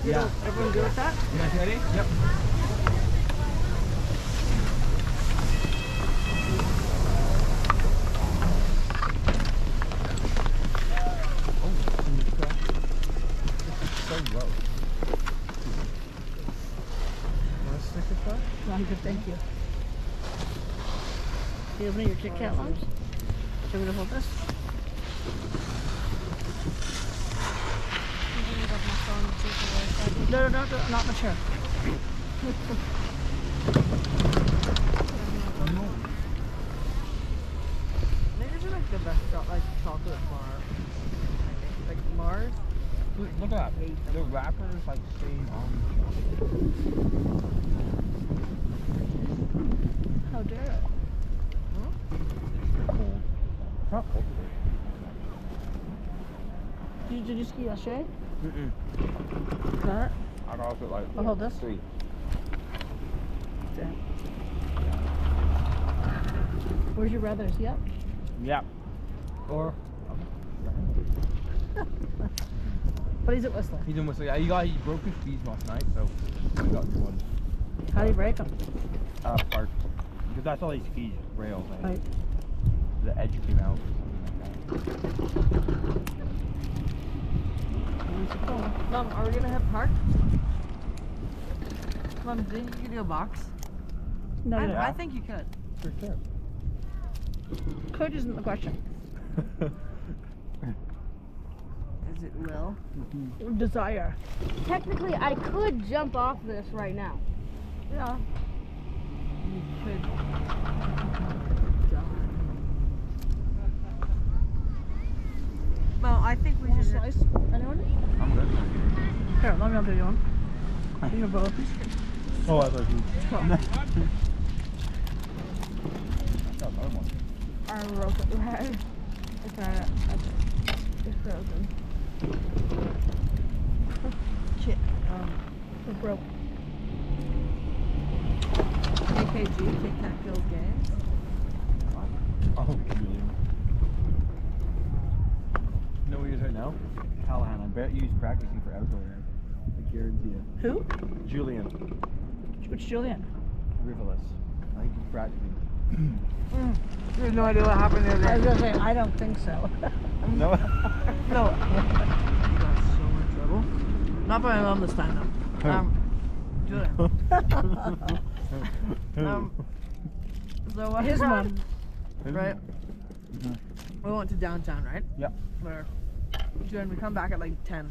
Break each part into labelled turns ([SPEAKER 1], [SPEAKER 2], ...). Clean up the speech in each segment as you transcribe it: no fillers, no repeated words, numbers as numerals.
[SPEAKER 1] Yeah.
[SPEAKER 2] Everyone good with that?
[SPEAKER 1] You guys ready? Yep. So low. Want a Snickers bar?
[SPEAKER 2] No, I'm good, thank you. You have any of your Kit Kat lumps? Do you want me to hold this? No, not in the chair.
[SPEAKER 3] Maybe it's like the best chocolate bar. Like Mars.
[SPEAKER 1] Look at that. The wrapper is like same on
[SPEAKER 2] How dare it?
[SPEAKER 1] cold. Not cold.
[SPEAKER 2] Did you ski yesterday?
[SPEAKER 1] Mm-mm.
[SPEAKER 2] Got it?
[SPEAKER 1] I'd also like
[SPEAKER 2] I'll hold this.
[SPEAKER 1] 3.
[SPEAKER 2] Damn. Where's your brothers? Yep.
[SPEAKER 1] Yeah. Or
[SPEAKER 2] But he's at Whistler.
[SPEAKER 1] he's in Whistler. Yeah, he broke his skis last night, so we got to one
[SPEAKER 2] How do you break them?
[SPEAKER 1] part. Because that's all he skis, rails.
[SPEAKER 2] Right.
[SPEAKER 1] The edge came out or something like that.
[SPEAKER 3] Mom, are we gonna hit park? Mom, do you think you could do a box?
[SPEAKER 2] No,
[SPEAKER 3] I think you could.
[SPEAKER 1] For sure.
[SPEAKER 2] Could isn't the question.
[SPEAKER 3] Is it will?
[SPEAKER 2] Desire.
[SPEAKER 4] Technically, I could jump off this right now.
[SPEAKER 3] Yeah. You could. Well, I think we
[SPEAKER 2] Want a
[SPEAKER 3] should.
[SPEAKER 2] slice? Anyone?
[SPEAKER 1] I'm good.
[SPEAKER 2] Here, let me do you one. You both.
[SPEAKER 1] Oh, I thought you. Got another one.
[SPEAKER 4] Our rope ride. It's frozen.
[SPEAKER 2] Shit. The rope.
[SPEAKER 3] AKG, Kit Kat Kills Games.
[SPEAKER 1] Oh, Julian. You know what he is right now? Callahan. I bet he's practicing for outdoor air. I guarantee it.
[SPEAKER 2] Who?
[SPEAKER 1] Julian.
[SPEAKER 2] Which Julian?
[SPEAKER 1] Riverless. I think he's practicing.
[SPEAKER 3] You have no idea what happened the other
[SPEAKER 2] I was
[SPEAKER 3] day.
[SPEAKER 2] gonna say, I don't think so.
[SPEAKER 1] No.
[SPEAKER 3] No. You got so much trouble. Not by my mom this time though. Julian. So what
[SPEAKER 2] His mom.
[SPEAKER 3] Right? We went to downtown, right?
[SPEAKER 1] Yep.
[SPEAKER 3] Where Julian, we come back at like 10.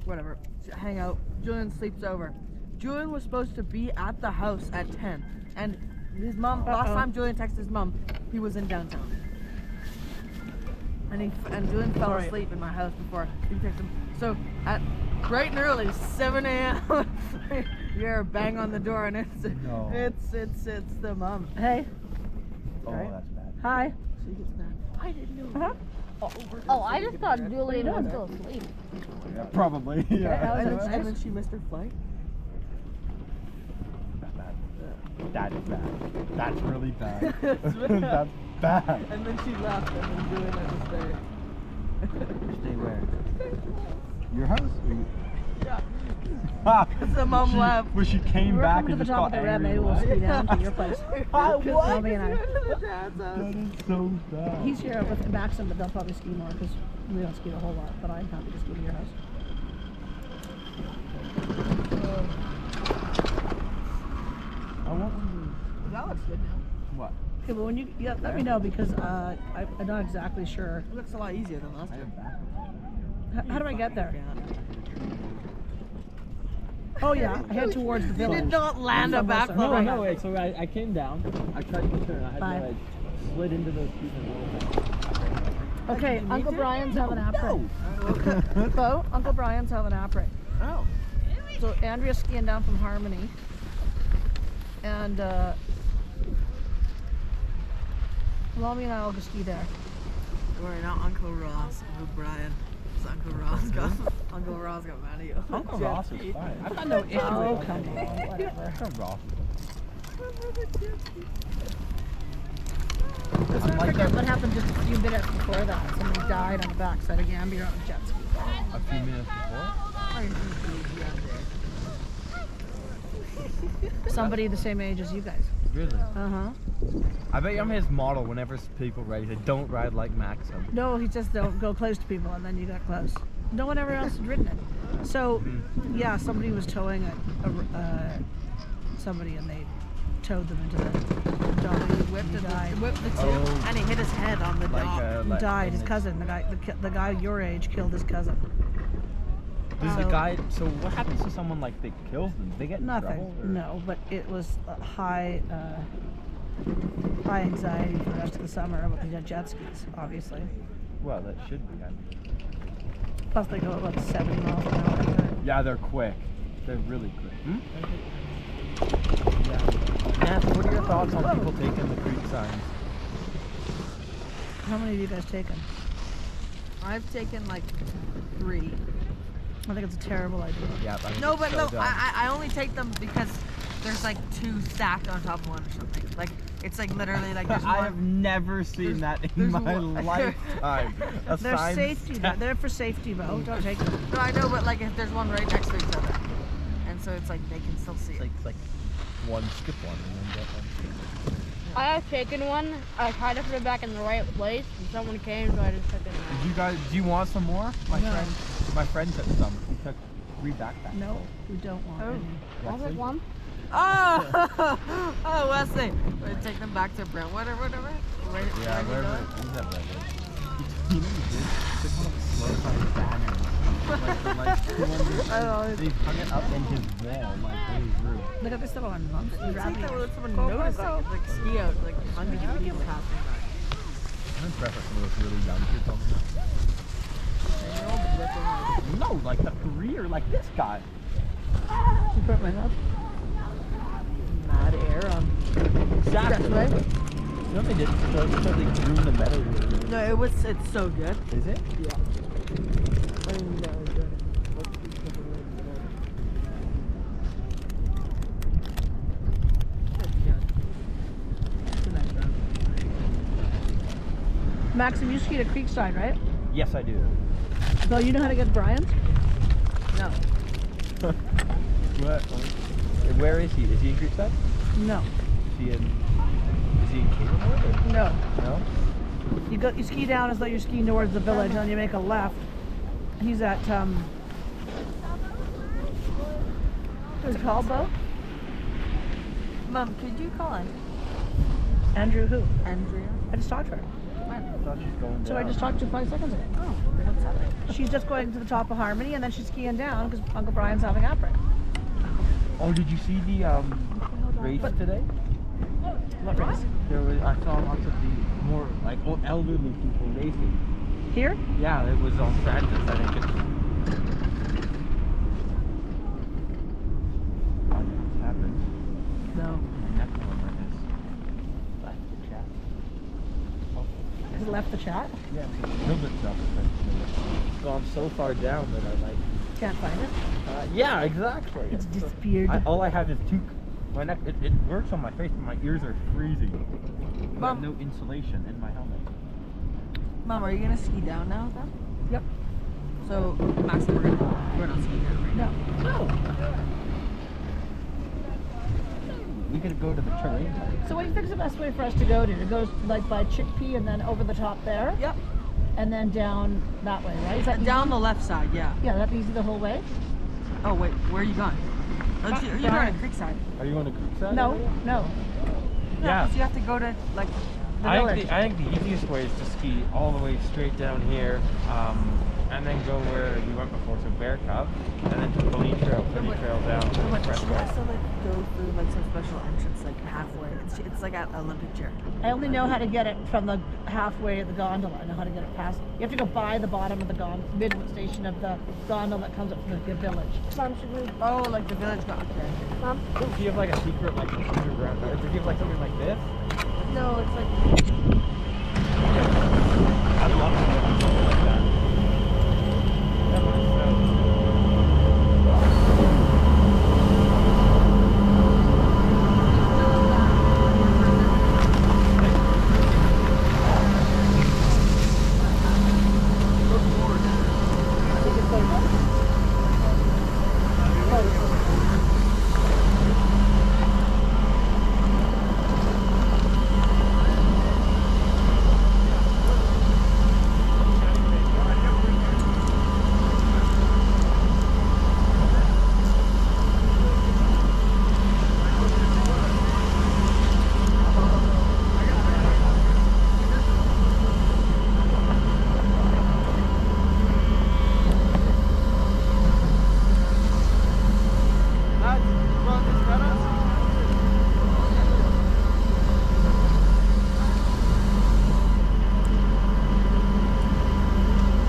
[SPEAKER 3] Whatever. Hang out. Julian sleeps over. Julian was supposed to be at the house at 10. And his mom, last time Julian texted his mom, he was in downtown. And Julian fell asleep in my house before he texted him. So at bright and early, 7 a.m. you're bang on the door and it's the mom.
[SPEAKER 2] Hey.
[SPEAKER 1] Oh,
[SPEAKER 3] Right?
[SPEAKER 1] that's bad.
[SPEAKER 2] Hi.
[SPEAKER 3] She gets mad. I didn't know.
[SPEAKER 2] Uh-huh.
[SPEAKER 4] Oh, I just thought Julian was still asleep.
[SPEAKER 1] Yeah, probably. Yeah.
[SPEAKER 3] And then she missed her flight.
[SPEAKER 1] That's bad. That is bad. That's really bad.
[SPEAKER 3] It's bad.
[SPEAKER 1] That's bad.
[SPEAKER 3] And then she left and then Julian had to stay.
[SPEAKER 1] Stay where? Your house? Or you...
[SPEAKER 3] Yeah.
[SPEAKER 1] Ah,
[SPEAKER 3] So mom left.
[SPEAKER 1] When she came
[SPEAKER 2] We're
[SPEAKER 1] back
[SPEAKER 2] coming
[SPEAKER 1] and
[SPEAKER 2] to the
[SPEAKER 1] just
[SPEAKER 2] top of
[SPEAKER 1] got
[SPEAKER 2] the ramp.
[SPEAKER 1] angry.
[SPEAKER 2] Maybe we'll ski down to your place.
[SPEAKER 3] What?
[SPEAKER 2] Mommy and I.
[SPEAKER 3] To the dad's house.
[SPEAKER 1] That is so bad.
[SPEAKER 2] He's here with Maxim, but they'll probably ski more because we don't ski a whole lot. But I'm happy to ski to your house.
[SPEAKER 1] I want one
[SPEAKER 3] That looks good now.
[SPEAKER 1] to... What?
[SPEAKER 2] Okay, well, when you let me know because I'm not exactly sure.
[SPEAKER 3] It looks a lot easier than last
[SPEAKER 1] I
[SPEAKER 3] time.
[SPEAKER 1] am back.
[SPEAKER 2] How do I get there? Oh yeah, I head towards the
[SPEAKER 3] You
[SPEAKER 2] village.
[SPEAKER 3] did not land a backflip.
[SPEAKER 1] No,
[SPEAKER 3] right
[SPEAKER 1] no,
[SPEAKER 3] now.
[SPEAKER 1] wait. So I came down. I tried to turn. I had
[SPEAKER 2] Bye.
[SPEAKER 1] to slid into those pieces.
[SPEAKER 2] Okay, Uncle Brian's having an apron.
[SPEAKER 3] No.
[SPEAKER 2] So, Uncle Brian's having an apron.
[SPEAKER 3] Oh.
[SPEAKER 2] So Andrea's skiing down from Harmony, and Mommy and I will go ski there.
[SPEAKER 3] Sorry, not Uncle Ross. Uncle Brian. It's Uncle Ross got Uncle Ross got mad at you.
[SPEAKER 1] Uncle Ross is fine. I've got no issue
[SPEAKER 2] Oh,
[SPEAKER 1] with
[SPEAKER 2] come on, whatever.
[SPEAKER 1] Uncle Ross.
[SPEAKER 2] Let's not forget what happened just a few minutes before that. Somebody died on the backside of Gambia on a jet ski.
[SPEAKER 1] A few minutes before?
[SPEAKER 3] I
[SPEAKER 2] Somebody the same age as you guys.
[SPEAKER 1] Really?
[SPEAKER 2] Uh-huh.
[SPEAKER 1] I bet you I'm his model whenever people ride. He said, don't ride like Maxim.
[SPEAKER 2] No, he just don't go close to people, and then you got close. No one ever else had ridden it. So, yeah, somebody was towing somebody, and they towed them into the dog. He whipped the two,
[SPEAKER 1] Oh.
[SPEAKER 3] and he hit his head on the dog.
[SPEAKER 2] He died. His cousin, the guy your age, killed his cousin.
[SPEAKER 1] Does
[SPEAKER 2] So-
[SPEAKER 1] the guy? So what happens to someone like that kills them? They get in
[SPEAKER 2] Nothing.
[SPEAKER 1] trouble? Or?
[SPEAKER 2] No, but it was high anxiety for the rest of the summer about the jet skis, obviously.
[SPEAKER 1] Well, that should be. I mean.
[SPEAKER 2] Plus, they go about 70 miles an hour.
[SPEAKER 1] Yeah, they're quick. They're really quick. Yeah. Matthew, what are your thoughts on people taking the creek signs?
[SPEAKER 2] How many have you guys taken?
[SPEAKER 3] I've taken like 3.
[SPEAKER 2] I think it's a terrible idea.
[SPEAKER 1] Yeah, I think
[SPEAKER 3] No,
[SPEAKER 1] it's
[SPEAKER 3] but
[SPEAKER 1] so
[SPEAKER 3] look,
[SPEAKER 1] dumb.
[SPEAKER 3] I only take them because there's like 2 stacked on top of one or something. Like it's like literally like there's
[SPEAKER 1] I
[SPEAKER 3] one.
[SPEAKER 1] have never seen that in my lifetime. A
[SPEAKER 2] They're
[SPEAKER 1] sign
[SPEAKER 2] safety.
[SPEAKER 1] stacked-
[SPEAKER 2] They're for safety, Bo. Don't take them.
[SPEAKER 3] No, I know, but like if there's one right next to each other, and so it's like they can still see it.
[SPEAKER 1] It's like one, skip one, and then get one.
[SPEAKER 4] I have taken one. I tried to put it back in the right place, and someone came, so I just took it.
[SPEAKER 1] Did you guys? Do you want some more? My friend took some. He took 3 backpacks.
[SPEAKER 2] No, we don't want any.
[SPEAKER 4] I'll
[SPEAKER 1] Wesley?
[SPEAKER 4] take one.
[SPEAKER 3] Oh, oh, Wesley, we take them back to Brentwood or whatever. Where,
[SPEAKER 1] Yeah,
[SPEAKER 3] where
[SPEAKER 1] wherever.
[SPEAKER 3] you going?
[SPEAKER 1] He's never read it. You know what he did? He took one of the slow sign banners. They hung it up in his wall, like in his room.
[SPEAKER 2] Look at this little one. Mom.
[SPEAKER 3] It's like that when someone
[SPEAKER 2] Go, go,
[SPEAKER 3] noticed,
[SPEAKER 2] go.
[SPEAKER 3] like, it's like ski out, like hundreds of people passing by.
[SPEAKER 1] I'm impressed with some of those really young kids on that.
[SPEAKER 3] And you're all ripping, like,
[SPEAKER 1] No, like the career, like this guy.
[SPEAKER 2] You put my mouth.
[SPEAKER 3] mad air on.
[SPEAKER 1] Exactly.
[SPEAKER 2] Right?
[SPEAKER 1] No, they did. So they grew the meadow.
[SPEAKER 3] No, it's so good.
[SPEAKER 1] Is it?
[SPEAKER 3] Yeah.
[SPEAKER 2] Maxim, you skied at Creekside, right?
[SPEAKER 1] Yes, I do.
[SPEAKER 2] So you know how to get to Brian's?
[SPEAKER 3] No.
[SPEAKER 1] What? Where is he? Is he in Creekside?
[SPEAKER 2] No.
[SPEAKER 1] Is he in Cleveland?
[SPEAKER 2] No.
[SPEAKER 1] No.
[SPEAKER 2] You ski down as though you're skiing towards the village, and then you make a left. He's at what's it called, Bo?
[SPEAKER 3] Mom, could you call in?
[SPEAKER 2] Andrew who?
[SPEAKER 3] Andrea?
[SPEAKER 2] I just talked to her.
[SPEAKER 1] I thought she's going down.
[SPEAKER 2] So I just talked to her 5 seconds ago.
[SPEAKER 3] Oh, what's happening?
[SPEAKER 2] She's just going to the top of Harmony, and then she's skiing down because Uncle Brian's having opera.
[SPEAKER 1] Oh, did you see the race today?
[SPEAKER 2] What race?
[SPEAKER 1] There was. I saw lots of the more like elderly people racing.
[SPEAKER 2] Here?
[SPEAKER 1] Yeah, it was on Saturday. I think it's. Oh, what's happened?
[SPEAKER 2] No.
[SPEAKER 1] My neck one like this. Left the chat. Oh.
[SPEAKER 2] Has it left the chat?
[SPEAKER 1] Yeah, it's killed itself. It's gone so far down that I like.
[SPEAKER 2] Can't find it.
[SPEAKER 1] Yeah, exactly.
[SPEAKER 2] It's disappeared.
[SPEAKER 1] All I have is my neck. It works on my face, but my ears are freezing. I have
[SPEAKER 3] Mom.
[SPEAKER 1] no insulation in my helmet.
[SPEAKER 3] Mom, are you gonna ski down now then?
[SPEAKER 2] Yep.
[SPEAKER 3] So, Max, we're not skiing down right now.
[SPEAKER 2] No.
[SPEAKER 1] We could go to the terrain.
[SPEAKER 2] So what do you think is the best way for us to go to? It goes like by Chickpea and then over the top there?
[SPEAKER 3] Yep.
[SPEAKER 2] And then down that way, right? Is that
[SPEAKER 3] Down
[SPEAKER 2] easy?
[SPEAKER 3] the left side, yeah.
[SPEAKER 2] Yeah, that'd be easy the whole way?
[SPEAKER 3] Oh wait, where are you going? Oh, you're going
[SPEAKER 2] Brian.
[SPEAKER 3] to Creekside.
[SPEAKER 1] Are you going to Creekside?
[SPEAKER 2] No, no.
[SPEAKER 3] Yeah. Because you have to go to like the village.
[SPEAKER 5] I think the easiest way is to ski all the way straight down here, and then go where we went before, so Bear Cub, and then to Bunny Trail, Bunny Trail down to the
[SPEAKER 3] But she
[SPEAKER 5] expressway.
[SPEAKER 3] has to like go through like some special entrance like halfway. It's like at Olympic chair.
[SPEAKER 2] I only know how to get it from the halfway of the gondola. I know how to get it past. You have to go by the bottom of the mid station of the gondola that comes up from the village.
[SPEAKER 4] Mom, should we?
[SPEAKER 3] Oh, like the village got okay.
[SPEAKER 4] Mom?
[SPEAKER 5] Do you have like a secret like underground? Or do you have like something like this?
[SPEAKER 3] No, it's like
[SPEAKER 5] I'd love to.